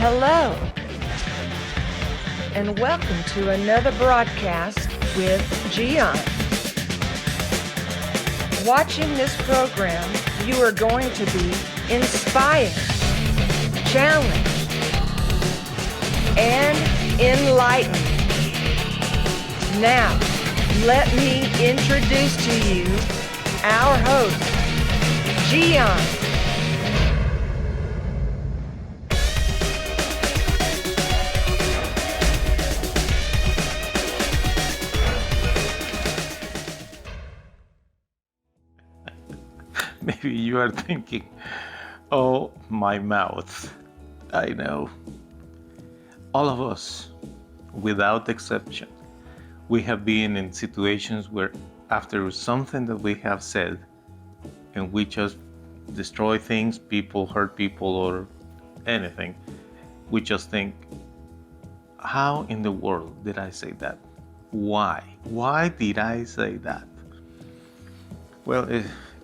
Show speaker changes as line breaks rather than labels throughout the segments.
Hello, and welcome to another broadcast with Gian. Watching this program, you are going to be inspired, challenged, and enlightened. Now, let me introduce to you our host, Gian.
Maybe you are thinking, oh, my mouth. I know. All of us, without exception, we have been in situations where after something that we have said and we just destroy things, people, hurt people, or anything, we just think, how in the world did I say that? Why? Why did I say that? Well,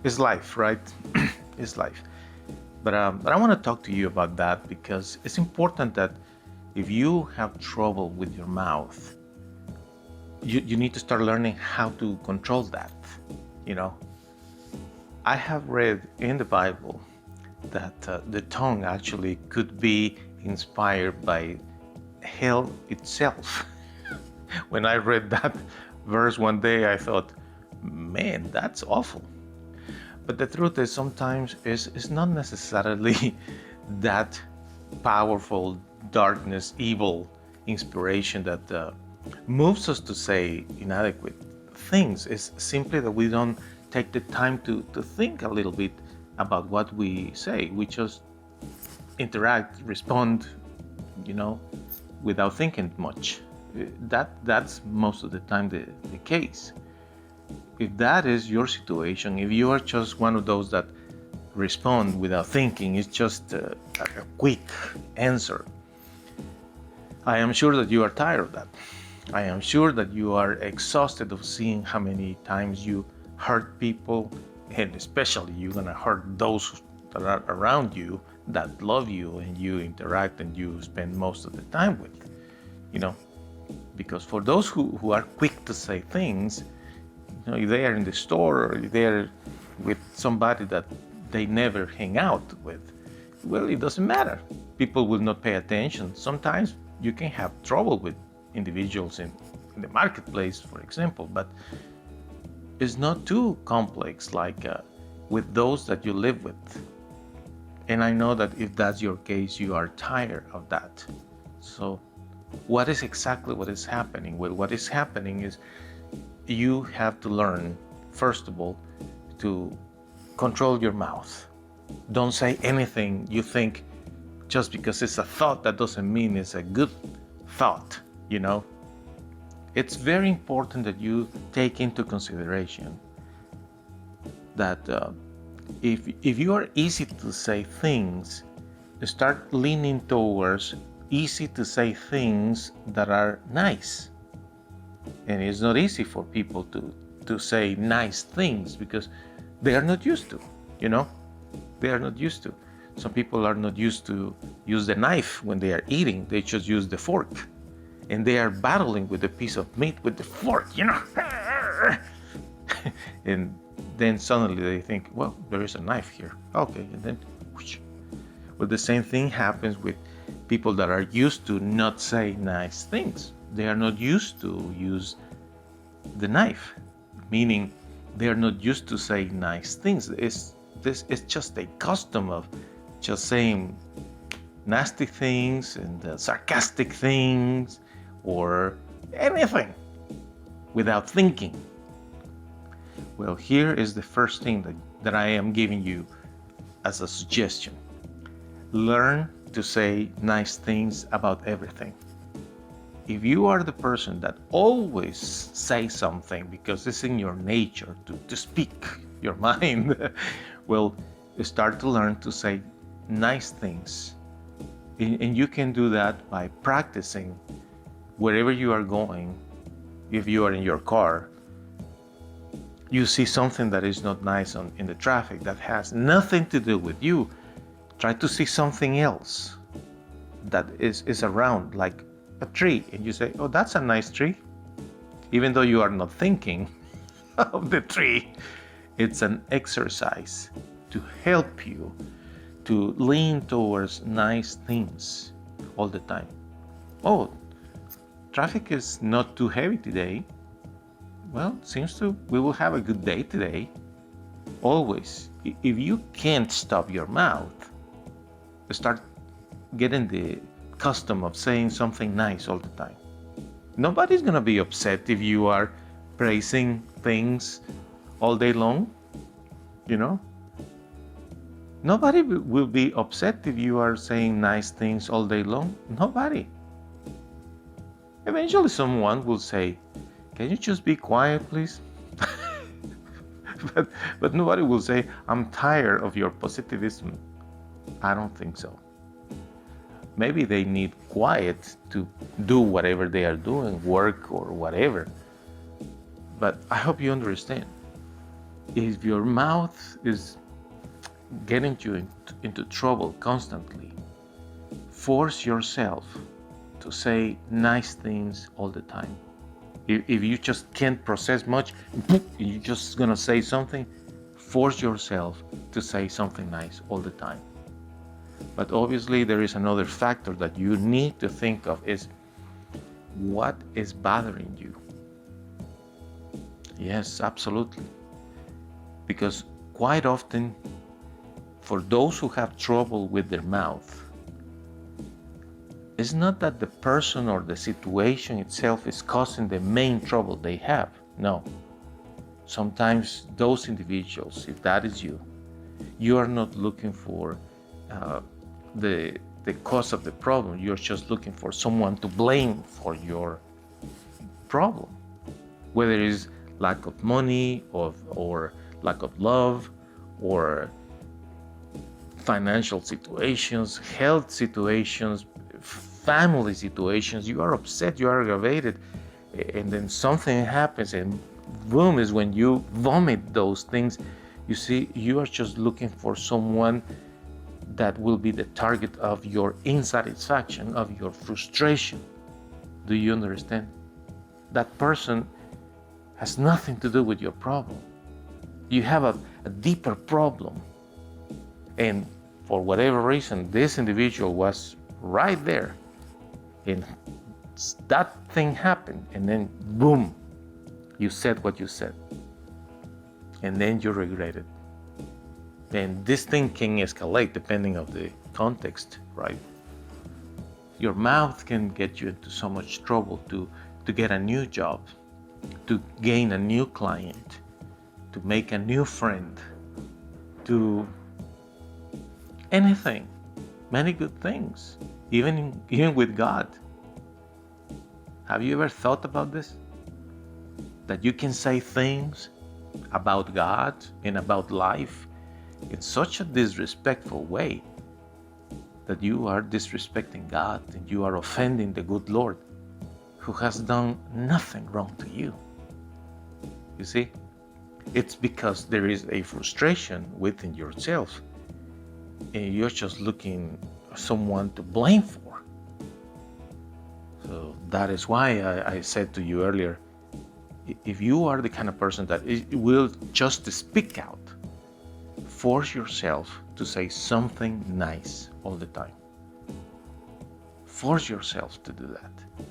it's life, right? It's life. But I want to talk to you about that because it's important that if you have trouble with your mouth, you need to start learning how to control that. You know, I have read in the Bible that the tongue actually could be inspired by hell itself. When I read that verse one day, I thought, man, that's awful. But the truth is sometimes it's not necessarily that powerful darkness, evil inspiration that moves us to say inadequate things. It's simply that we don't take the time to think a little bit about what we say. We just interact, respond, without thinking much. That's most of the time the case. If that is your situation, if you are just one of those that respond without thinking, it's just a quick answer, I am sure that you are tired of that. I am sure that you are exhausted of seeing how many times you hurt people, and especially you're gonna hurt those that are around you that love you and you interact and you spend most of the time with, because for those who are quick to say things, if they are in the store or if they are with somebody that they never hang out with, well, it doesn't matter. People will not pay attention. Sometimes you can have trouble with individuals in the marketplace, for example, but it's not too complex like with those that you live with. And I know that if that's your case, you are tired of that. So what is happening? Well, what is happening is you have to learn, first of all, to control your mouth. Don't say anything you think just because it's a thought. That doesn't mean it's a good thought, It's very important that you take into consideration that if you are easy to say things, start leaning towards easy to say things that are nice. And it's not easy for people to say nice things because they are not used to, They are not used to. Some people are not used to use the knife when they are eating. They just use the fork. And they are battling with a piece of meat with the fork, And then suddenly they think, well, there is a knife here. Okay, and then whoosh. Well, the same thing happens with people that are used to not say nice things. They are not used to use the knife, meaning they are not used to say nice things. It's just a custom of just saying nasty things and sarcastic things or anything without thinking. Well, here is the first thing that I am giving you as a suggestion. Learn to say nice things about everything. If you are the person that always say something because it's in your nature to speak your mind, well, start to learn to say nice things. And you can do that by practicing wherever you are going. If you are in your car, you see something that is not nice in the traffic that has nothing to do with you, try to see something else. that is around, like a tree, and you say, oh, that's a nice tree, even though you are not thinking of the tree. It's an exercise to help you to lean towards nice things all the time. Oh, traffic is not too heavy today. Well, seems to we will have a good day today. Always, if you can't stop your mouth, start getting the custom of saying something nice all the time. Nobody's gonna be upset if you are praising things all day long, you know? Nobody will be upset if you are saying nice things all day long. Nobody. Eventually someone will say, can you just be quiet, please? but nobody will say, I'm tired of your positivism. I don't think so. Maybe they need quiet to do whatever they are doing, work or whatever. But I hope you understand. If your mouth is getting you into trouble constantly, force yourself to say nice things all the time. If you just can't process much, you're just gonna say something, force yourself to say something nice all the time. But obviously there is another factor that you need to think of, is what is bothering you? Yes, absolutely. Because quite often, for those who have trouble with their mouth, it's not that the person or the situation itself is causing the main trouble they have. No. Sometimes those individuals, if that is you, you are not looking for the cause of the problem. You're just looking for someone to blame for your problem, whether it is lack of money or lack of love or financial situations, health situations, family situations. You are upset, you are aggravated, and then something happens, and boom is when you vomit those things. You see, you are just looking for someone that will be the target of your insatisfaction, of your frustration. Do you understand? That person has nothing to do with your problem. You have a deeper problem, and for whatever reason, this individual was right there, and that thing happened, and then boom, you said what you said, and then you regret it. And this thing can escalate depending on the context, right? Your mouth can get you into so much trouble to get a new job, to gain a new client, to make a new friend, to anything, many good things, even with God. Have you ever thought about this? That you can say things about God and about life in such a disrespectful way that you are disrespecting God and you are offending the good Lord, who has done nothing wrong to you. You see, it's because there is a frustration within yourself and you're just looking for someone to blame for. So that is why I said to you earlier, if you are the kind of person that will just speak out, force yourself to say something nice all the time. Force yourself to do that.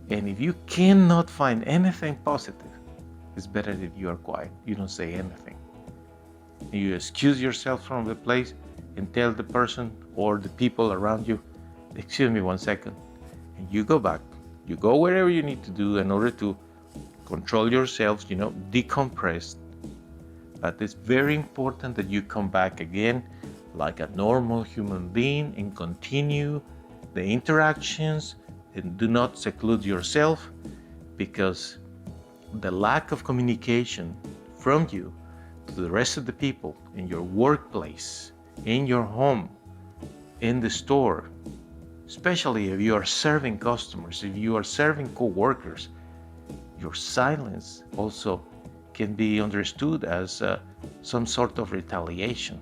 And if you cannot find anything positive, it's better that you are quiet. You don't say anything. And you excuse yourself from the place and tell the person or the people around you, excuse me 1 second. And you go back. You go wherever you need to do in order to control yourselves, decompress. But it's very important that you come back again like a normal human being and continue the interactions, and do not seclude yourself, because the lack of communication from you to the rest of the people in your workplace, in your home, in the store, especially if you are serving customers, if you are serving co-workers, your silence also can be understood as some sort of retaliation.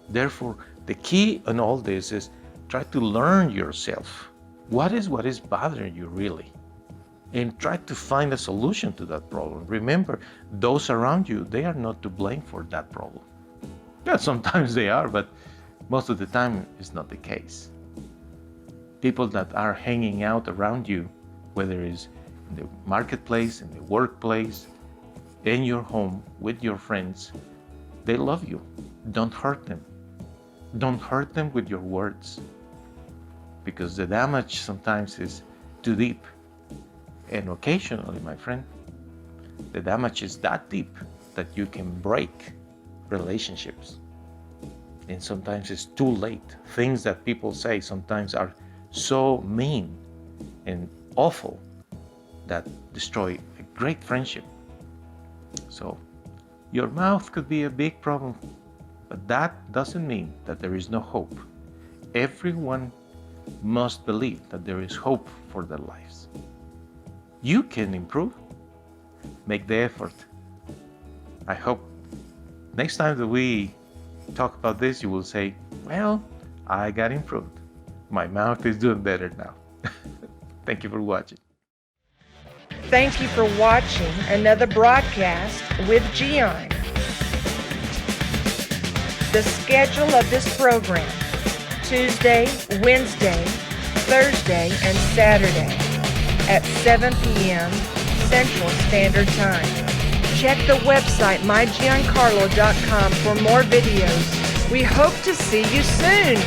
Therefore, the key in all this is Try to learn yourself. What is bothering you really? And try to find a solution to that problem. Remember, those around you, they are not to blame for that problem. Yeah, sometimes they are, but most of the time it's not the case. People that are hanging out around you, whether it's in the marketplace, in the workplace, in your home, with your friends, they love you. Don't hurt them. Don't hurt them with your words, because the damage sometimes is too deep. And occasionally, my friend, the damage is that deep that you can break relationships. And sometimes it's too late. Things that people say sometimes are so mean and awful that destroy a great friendship. So your mouth could be a big problem, but that doesn't mean that there is no hope. Everyone must believe that there is hope for their lives. You can improve. Make the effort. I hope next time that we talk about this, you will say, well, I got improved. My mouth is doing better now. Thank you for watching.
Thank you for watching another broadcast with Gian. The schedule of this program: Tuesday, Wednesday, Thursday, and Saturday at 7 p.m. Central Standard Time. Check the website mygiancarlo.com for more videos. We hope to see you soon.